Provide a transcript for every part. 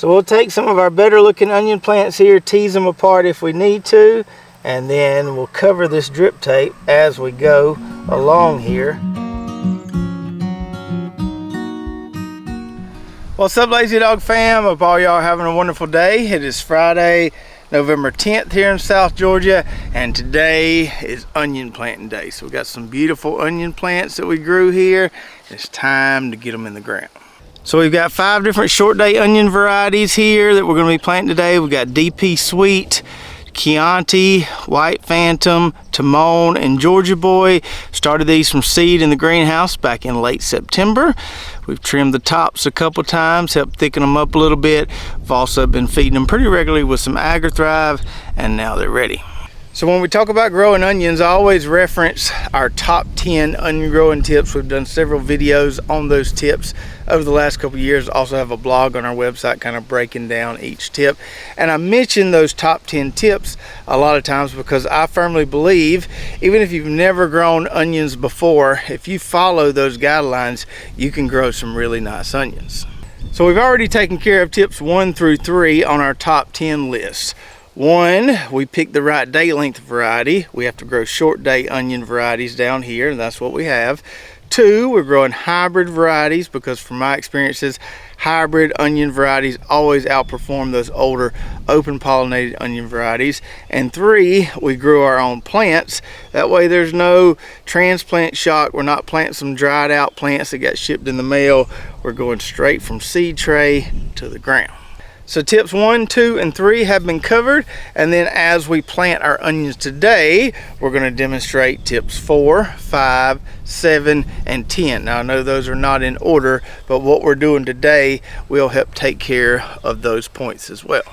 So we'll take some of our better looking onion plants here, tease them apart if we need to, and then we'll cover this drip tape as we go along here. What's up, Lazy Dog fam? Hope all y'all are having a wonderful day. It is Friday, November 10th here in South Georgia, and today is onion planting day. So we got some beautiful onion plants that we grew here. It's time to get them in the ground. So we've got 5 different short day onion varieties here that we're going to be planting today. We've got DP Sweet, Chianti, White Phantom, Timon, and Georgia Boy. Started these from seed in the greenhouse back in late September. We've trimmed the tops a couple times, helped thicken them up a little bit. We've also been feeding them pretty regularly with some AgriThrive, and now they're ready. So when we talk about growing onions, I always reference our top 10 onion growing tips. We've done several videos on those tips over the last couple of years. Also have a blog on our website kind of breaking down each tip. And I mention those top 10 tips a lot of times because I firmly believe, even if you've never grown onions before, if you follow those guidelines, you can grow some really nice onions. So we've already taken care of tips 1 through 3 on our top 10 list. 1, we picked the right day length variety. We have to grow short day onion varieties down here, and that's what we have. 2, we're growing hybrid varieties because from my experiences, hybrid onion varieties always outperform those older open pollinated onion varieties. And 3, we grew our own plants. That way there's no transplant shock. We're not planting some dried out plants that got shipped in the mail. We're going straight from seed tray to the ground. So tips 1, 2, and 3 have been covered, and then as we plant our onions today, we're going to demonstrate tips 4, 5, 7, and 10. Now I know those are not in order, but what we're doing today will help take care of those points as well.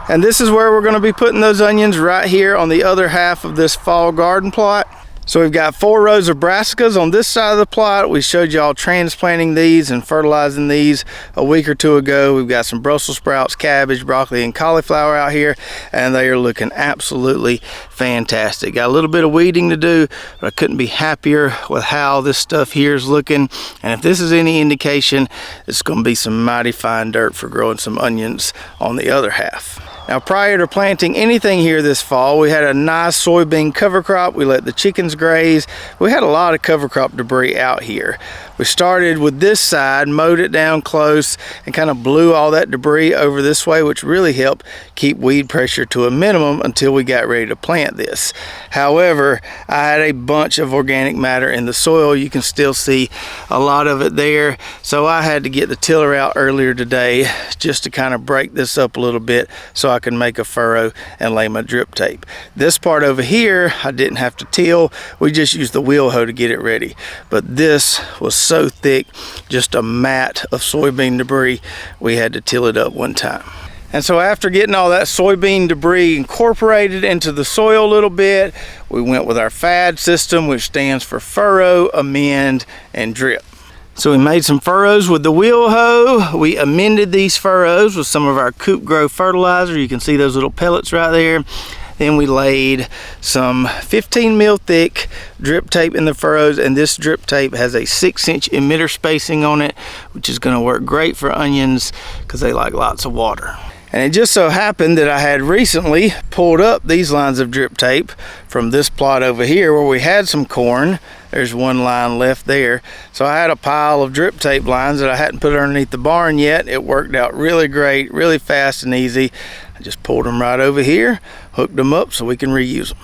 And this is where we're going to be putting those onions, right here on the other half of this fall garden plot. So we've got 4 rows of brassicas on this side of the plot. We showed y'all transplanting these and fertilizing these a week or 2 ago. We've got some Brussels sprouts, cabbage, broccoli, and cauliflower out here, and they are looking absolutely fantastic. Got a little bit of weeding to do, but I couldn't be happier with how this stuff here is looking. And if this is any indication, it's going to be some mighty fine dirt for growing some onions on the other half. Now, prior to planting anything here this fall, we had a nice soybean cover crop. We let the chickens graze. We had a lot of cover crop debris out here. We started with this side, mowed it down close, and kind of blew all that debris over this way, which really helped keep weed pressure to a minimum until we got ready to plant this. However, I had a bunch of organic matter in the soil. You can still see a lot of it there. So I had to get the tiller out earlier today just to kind of break this up a little bit so I can make a furrow and lay my drip tape. This part over here, I didn't have to till. We just used the wheel hoe to get it ready. But this was so thick, just a mat of soybean debris, we had to till it up one time. And so after getting all that soybean debris incorporated into the soil a little bit, we went with our FAD system, which stands for furrow, amend, and drip. So we made some furrows with the wheel hoe. We amended these furrows with some of our Coop Grow fertilizer. You can see those little pellets right there. Then we laid some 15 mil thick drip tape in the furrows, and this drip tape has a 6-inch emitter spacing on it, which is going to work great for onions because they like lots of water. And it just so happened that I had recently pulled up these lines of drip tape from this plot over here where we had some corn. There's one line left there. So I had a pile of drip tape lines that I hadn't put underneath the barn yet. It worked out really great, really fast and easy. I just pulled them right over here, hooked them up so we can reuse them.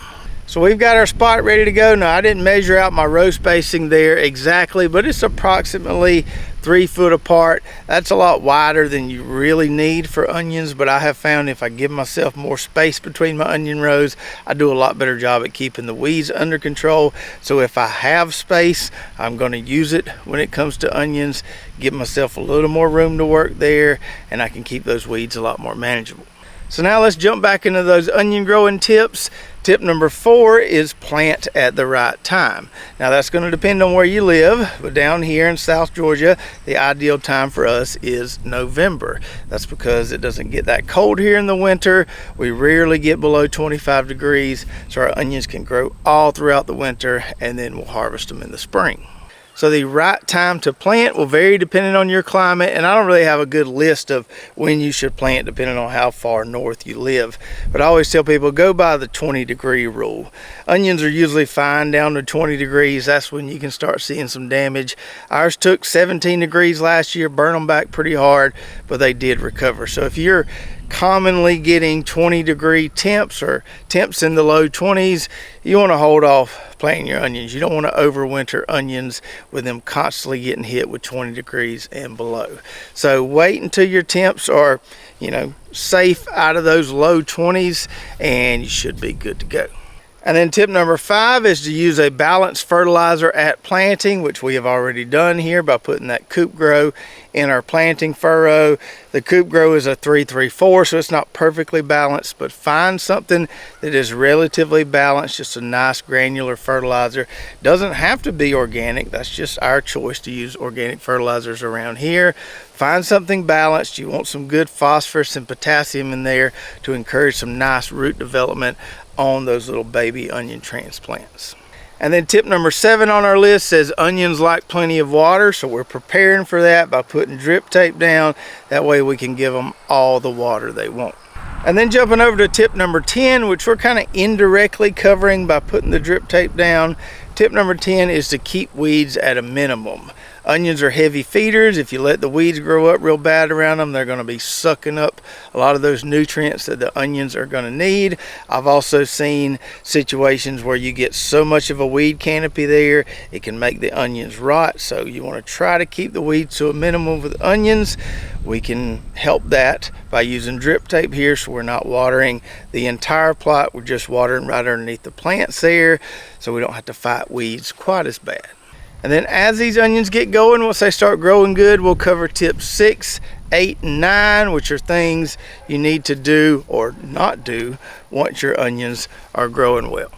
So we've got our spot ready to go. Now I didn't measure out my row spacing there exactly, but it's approximately 3 foot apart. That's a lot wider than you really need for onions, but I have found if I give myself more space between my onion rows, I do a lot better job at keeping the weeds under control. So if I have space, I'm going to use it when it comes to onions, give myself a little more room to work there, and I can keep those weeds a lot more manageable. So now let's jump back into those onion growing tips. Tip number 4 is plant at the right time. Now that's going to depend on where you live, but down here in South Georgia, the ideal time for us is November. That's because it doesn't get that cold here in the winter. We rarely get below 25 degrees, so our onions can grow all throughout the winter, and then we'll harvest them in the spring. So the right time to plant will vary depending on your climate, and I don't really have a good list of when you should plant depending on how far north you live. But I always tell people, go by the 20-degree rule. Onions are usually fine down to 20 degrees. That's when you can start seeing some damage. Ours took 17 degrees last year, burned them back pretty hard, but they did recover. So if you're commonly getting 20-degree temps or temps in the low 20s, you want to hold off planting your onions. You don't want to overwinter onions with them constantly getting hit with 20 degrees and below. So wait until your temps are, safe out of those low 20s, and you should be good to go. And then tip number 5 is to use a balanced fertilizer at planting, which we have already done here by putting that coop grow in our planting furrow. The coop grow is a 3-3-4, so it's not perfectly balanced, but find something that is relatively balanced, just a nice granular fertilizer. Doesn't have to be organic. That's just our choice to use organic fertilizers around here. Find something balanced. You want some good phosphorus and potassium in there to encourage some nice root development on those little baby onion transplants. And then tip number 7 on our list says onions like plenty of water, so we're preparing for that by putting drip tape down. That way we can give them all the water they want. And then jumping over to tip number 10, which we're kind of indirectly covering by putting the drip tape down. Tip number 10 is to keep weeds at a minimum. Onions are heavy feeders. If you let the weeds grow up real bad around them, they're going to be sucking up a lot of those nutrients that the onions are going to need. I've also seen situations where you get so much of a weed canopy there, it can make the onions rot. So you want to try to keep the weeds to a minimum with onions. We can help that by using drip tape here, so we're not watering the entire plot. We're just watering right underneath the plants there, so we don't have to fight weeds quite as bad. And then as these onions get going, once they start growing good, we'll cover tips 6, 8, and 9, which are things you need to do or not do once your onions are growing well.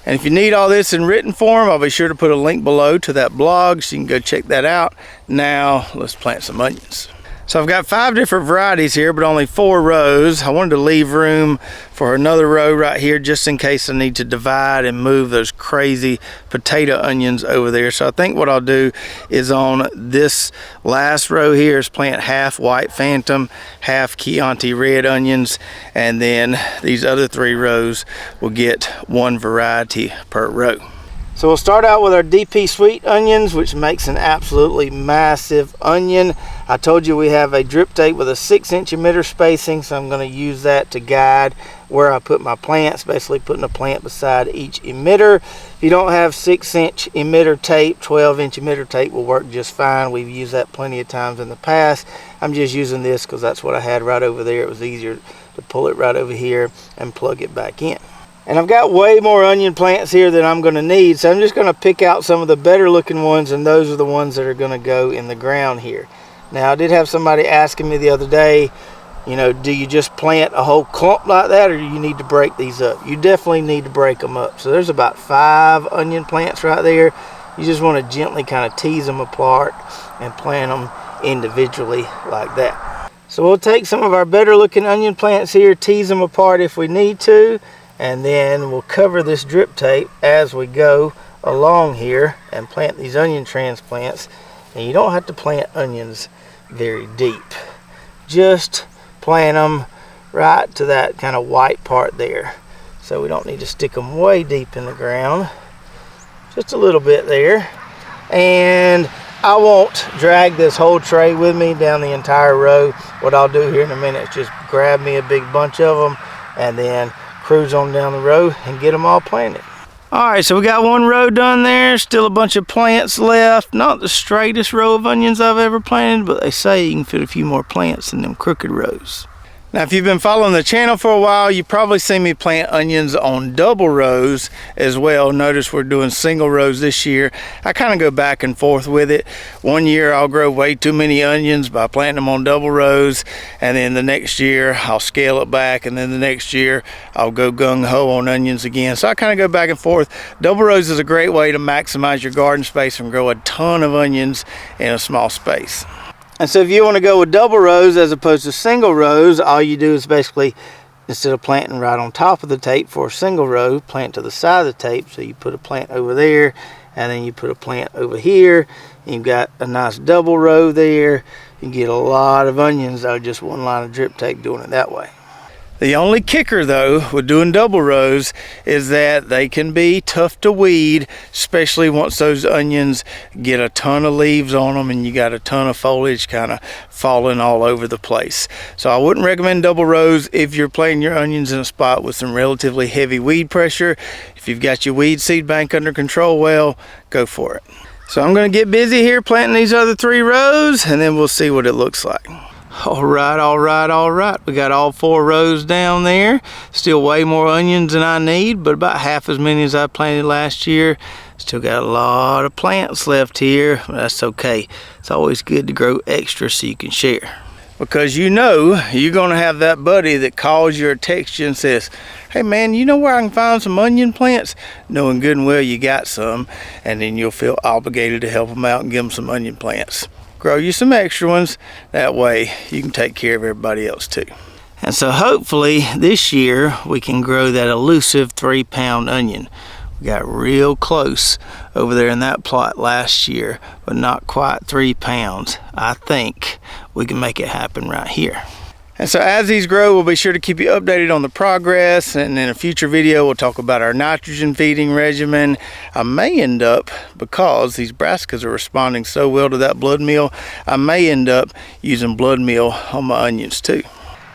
And if you need all this in written form, I'll be sure to put a link below to that blog so you can go check that out. Now let's plant some onions. So I've got 5 different varieties here, but only 4 rows. I wanted to leave room for another row right here just in case I need to divide and move those crazy potato onions over there. So I think what I'll do is on this last row here is plant half white phantom, half Chianti red onions, and then these other 3 rows will get 1 variety per row. So we'll start out with our DP sweet onions, which makes an absolutely massive onion. I told you we have a drip tape with a 6-inch emitter spacing, so I'm going to use that to guide where I put my plants, basically putting a plant beside each emitter. If you don't have 6-inch emitter tape, 12-inch emitter tape will work just fine. We've used that plenty of times in the past. I'm just using this because that's what I had right over there. It was easier to pull it right over here and plug it back in. And I've got way more onion plants here than I'm going to need, so I'm just going to pick out some of the better looking ones, and those are the ones that are going to go in the ground here. Now I did have somebody asking me the other day, do you just plant a whole clump like that, or do you need to break these up? You definitely need to break them up. So there's about 5 onion plants right there. You just want to gently kind of tease them apart and plant them individually like that. So we'll take some of our better looking onion plants here, tease them apart if we need to, and then we'll cover this drip tape as we go along here and plant these onion transplants. And you don't have to plant onions very deep. Just plant them right to that kind of white part there. So we don't need to stick them way deep in the ground. Just a little bit there. And I won't drag this whole tray with me down the entire row. What I'll do here in a minute is just grab me a big bunch of them and then cruise on down the row and get them all planted. Alright, so we got 1 row done there. Still a bunch of plants left. Not the straightest row of onions I've ever planted, but they say you can fit a few more plants in them crooked rows. Now, if you've been following the channel for a while, you've probably seen me plant onions on double rows as well. Notice we're doing single rows this year. I kind of go back and forth with it. One year I'll grow way too many onions by planting them on double rows, and then the next year I'll scale it back, and then the next year I'll go gung-ho on onions again. So I kind of go back and forth. Double rows is a great way to maximize your garden space and grow a ton of onions in a small space. And so if you want to go with double rows as opposed to single rows, all you do is basically, instead of planting right on top of the tape for a single row, plant to the side of the tape. So you put a plant over there and then you put a plant over here. You've got a nice double row there. You can get a lot of onions out of just one line of drip tape doing it that way. The only kicker though with doing double rows is that they can be tough to weed, especially once those onions get a ton of leaves on them and you got a ton of foliage kind of falling all over the place. So I wouldn't recommend double rows if you're planting your onions in a spot with some relatively heavy weed pressure. If you've got your weed seed bank under control, well, go for it. So I'm going to get busy here planting these other 3 rows, and then we'll see what it looks like. All right. We got all 4 rows down there. Still way more onions than I need, but about half as many as I planted last year. Still got a lot of plants left here, but that's okay. It's always good to grow extra so you can share. Because you know you're gonna have that buddy that calls your text you and says, hey man, you know where I can find some onion plants? Knowing good and well you got some, and then you'll feel obligated to help them out and give them some onion plants. Grow you some extra ones, that way you can take care of everybody else too. And so hopefully this year we can grow that elusive 3-pound onion. We got real close over there in that plot last year, but not quite 3 pounds. I think we can make it happen right here. And so as these grow, we'll be sure to keep you updated on the progress, and in a future video we'll talk about our nitrogen feeding regimen. I may end up, because these brassicas are responding so well to that blood meal, I may end up using blood meal on my onions too.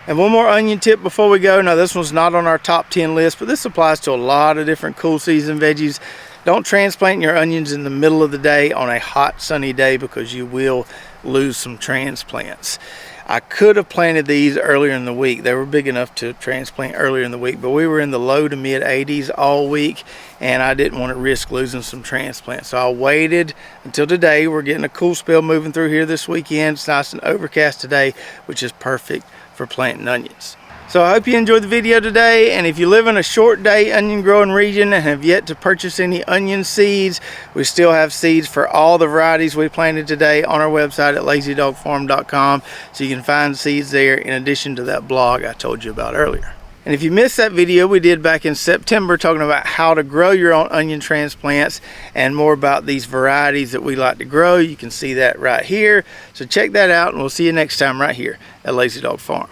And one more onion tip before we go. Now this one's not on our top 10 list, but this applies to a lot of different cool season veggies. Don't transplant your onions in the middle of the day on a hot sunny day, because you will lose some transplants. I could have planted these earlier in the week. They were big enough to transplant earlier in the week, but we were in the low to mid 80s all week, and I didn't want to risk losing some transplants. So I waited until today. We're getting a cool spell moving through here this weekend. It's nice and overcast today, which is perfect for planting onions. So I hope you enjoyed the video today, and if you live in a short day onion growing region and have yet to purchase any onion seeds, we still have seeds for all the varieties we planted today on our website at lazydogfarm.com, so you can find seeds there in addition to that blog I told you about earlier. And if you missed that video we did back in September talking about how to grow your own onion transplants and more about these varieties that we like to grow, you can see that right here. So check that out, and we'll see you next time right here at Lazy Dog Farm.